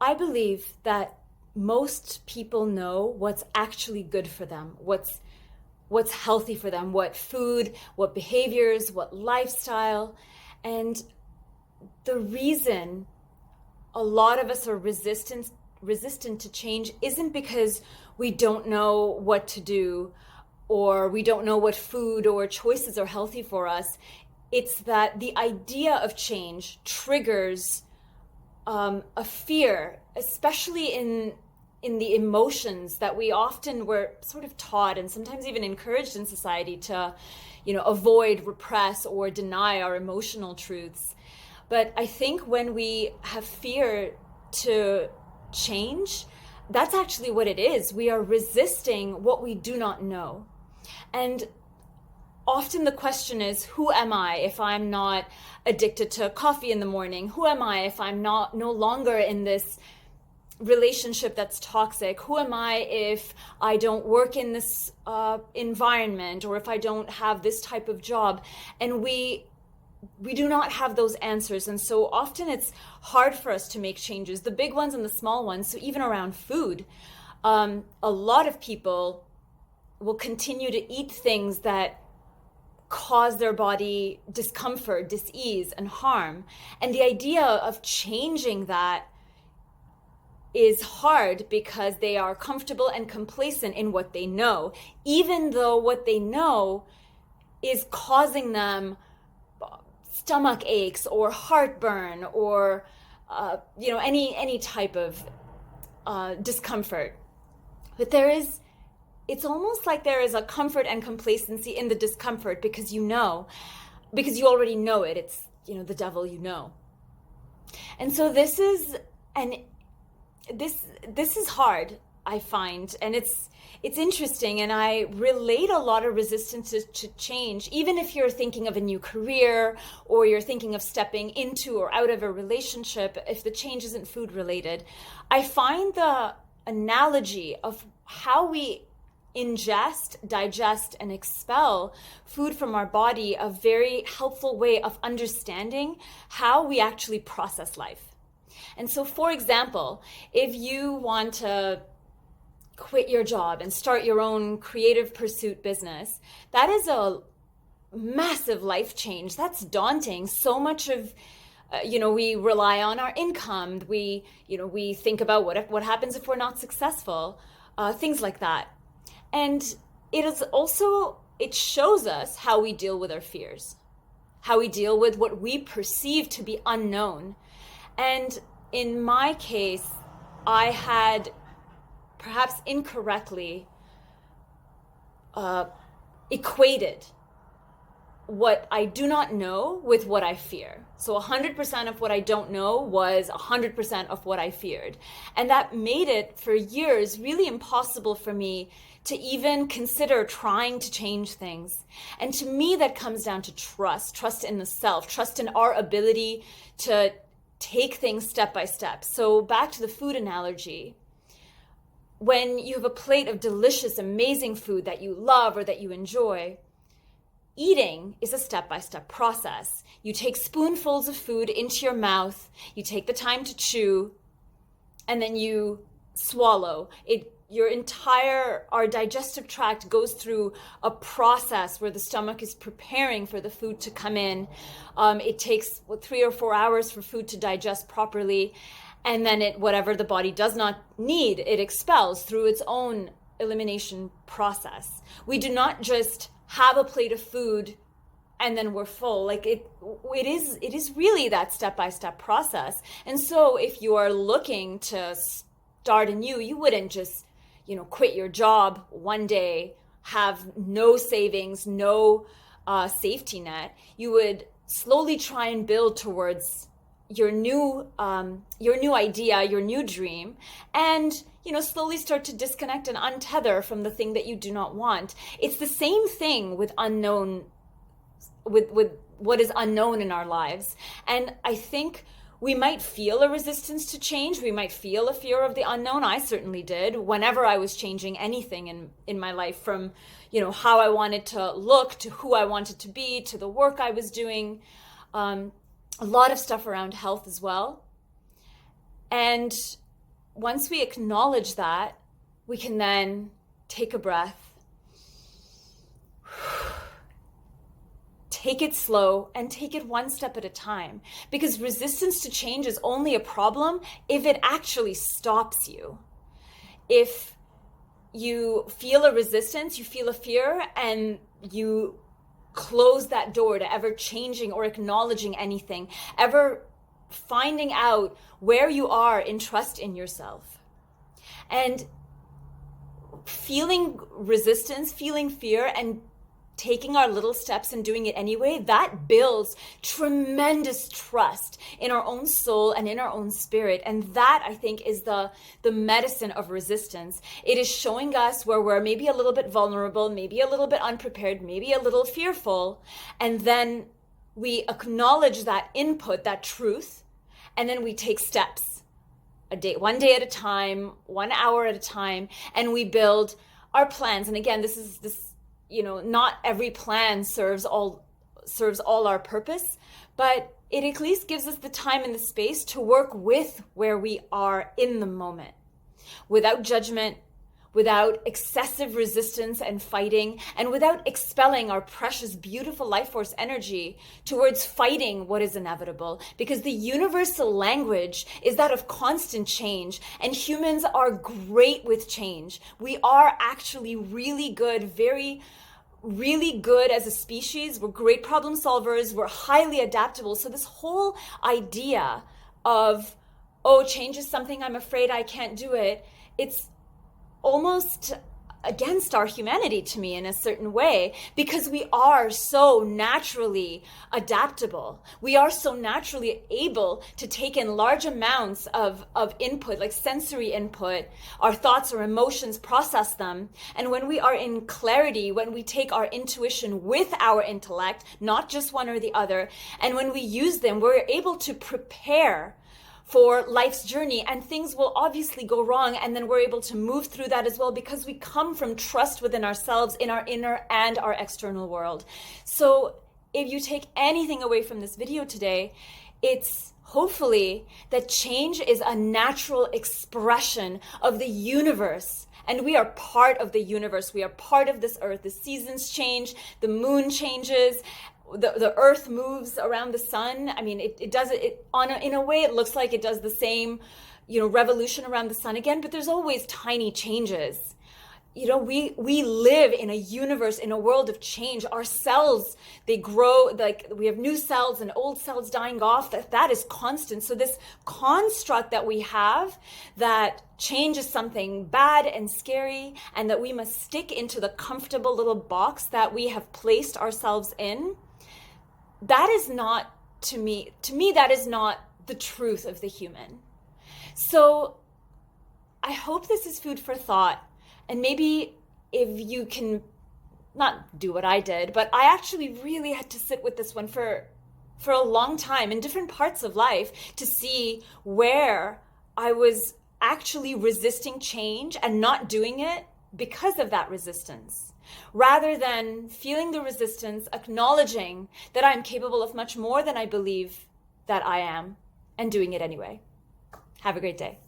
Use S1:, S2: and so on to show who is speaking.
S1: I believe that most people know what's actually good for them, what's healthy for them, what food, what behaviors, what lifestyle. And the reason a lot of us are resistant to change isn't because we don't know what to do or we don't know what food or choices are healthy for us. It's that the idea of change triggers a fear, especially in the emotions that we often were sort of taught and sometimes even encouraged in society to, avoid, repress, or deny our emotional truths. But I think when we have fear to change, that's actually what it is. We are resisting what we do not know. And often the question is, who am I if I'm not addicted to coffee in the morning? Who am I if I'm no longer in this relationship that's toxic? Who am I if I don't work in this environment, or if I don't have this type of job? And we do not have those answers. And so often it's hard for us to make changes, the big ones and the small ones. So even around food, a lot of people will continue to eat things that cause their body discomfort, dis-ease, and harm. And the idea of changing that is hard because they are comfortable and complacent in what they know, even though what they know is causing them stomach aches or heartburn or any type of discomfort. But it's almost like there is a comfort and complacency in the discomfort because you already know it. It's, the devil, And so this is hard, I find, and it's interesting, and I relate a lot of resistance to change, even if you're thinking of a new career or you're thinking of stepping into or out of a relationship, if the change isn't food related. I find the analogy of how we ingest, digest, and expel food from our body a very helpful way of understanding how we actually process life. And so, for example, if you want to quit your job and start your own creative pursuit business, that is a massive life change. That's daunting. So much of we rely on our income. We think about what happens if we're not successful, things like that. And it shows us how we deal with our fears, how we deal with what we perceive to be unknown. And in my case, I had perhaps incorrectly equated what I do not know with what I fear. So 100% of what I don't know was 100% of what I feared. And that made it for years really impossible for me to even consider trying to change things. And to me, that comes down to trust in the self, trust in our ability to take things step by step. So back to the food analogy. When you have a plate of delicious, amazing food that you love or that you enjoy, eating is a step-by-step process. You take spoonfuls of food into your mouth, you take the time to chew, and then you swallow. Our digestive tract goes through a process where the stomach is preparing for the food to come in. It takes 3 or 4 hours for food to digest properly. And then whatever the body does not need, it expels through its own elimination process. We do not just have a plate of food and then we're full. Like it is really that step-by-step process. And so if you are looking to start anew, you wouldn't just, quit your job one day, have no savings, no safety net. You would slowly try and build towards your new idea, your new dream, and slowly start to disconnect and untether from the thing that you do not want. It's the same thing with with what is unknown in our lives. And I think we might feel a resistance to change. We might feel a fear of the unknown. I certainly did whenever I was changing anything in my life, from how I wanted to look to who I wanted to be to the work I was doing. A lot of stuff around health as well. And once we acknowledge that, we can then take a breath, take it slow, and take it one step at a time. Because resistance to change is only a problem if it actually stops you. If you feel a resistance, you feel a fear, and you close that door to ever changing or acknowledging anything, ever finding out where you are in trust in yourself. And feeling resistance, feeling fear, and taking our little steps and doing it anyway, that builds tremendous trust in our own soul and in our own spirit. And that, I think, is the medicine of resistance. It is showing us where we're maybe a little bit vulnerable, maybe a little bit unprepared, maybe a little fearful. And then we acknowledge that input, that truth, and then we take steps. One day at a time, 1 hour at a time, and we build our plans. And again, not every plan serves all our purpose, but it at least gives us the time and the space to work with where we are in the moment, without judgment, without excessive resistance and fighting, and without expelling our precious, beautiful life force energy towards fighting what is inevitable. Because the universal language is that of constant change, and humans are great with change. We are actually really good, really good as a species. We're great problem solvers. We're highly adaptable. So this whole idea of, change is something I'm afraid I can't do it, it's almost against our humanity to me in a certain way, because we are so naturally adaptable. We are so naturally able to take in large amounts of input, like sensory input, our thoughts or emotions, process them. And when we are in clarity, when we take our intuition with our intellect, not just one or the other, and when we use them, we're able to prepare for life's journey, and things will obviously go wrong, and then we're able to move through that as well, because we come from trust within ourselves, in our inner and our external world. So if you take anything away from this video today, it's hopefully that change is a natural expression of the universe. And we are part of the universe. We are part of this earth. The seasons change, the moon changes, the earth moves around the sun. I mean, it does it in a way, it looks like it does the same, revolution around the sun again, but there's always tiny changes. We live in a universe, in a world of change. Our cells, they grow, like we have new cells and old cells dying off. That is constant. So this construct that we have, that change is something bad and scary, and that we must stick into the comfortable little box that we have placed ourselves in, that is not, to me, that is not the truth of the human. So I hope this is food for thought. And maybe if you can not do what I did, but I actually really had to sit with this one for a long time in different parts of life to see where I was actually resisting change and not doing it because of that resistance. Rather than feeling the resistance, acknowledging that I'm capable of much more than I believe that I am, and doing it anyway. Have a great day.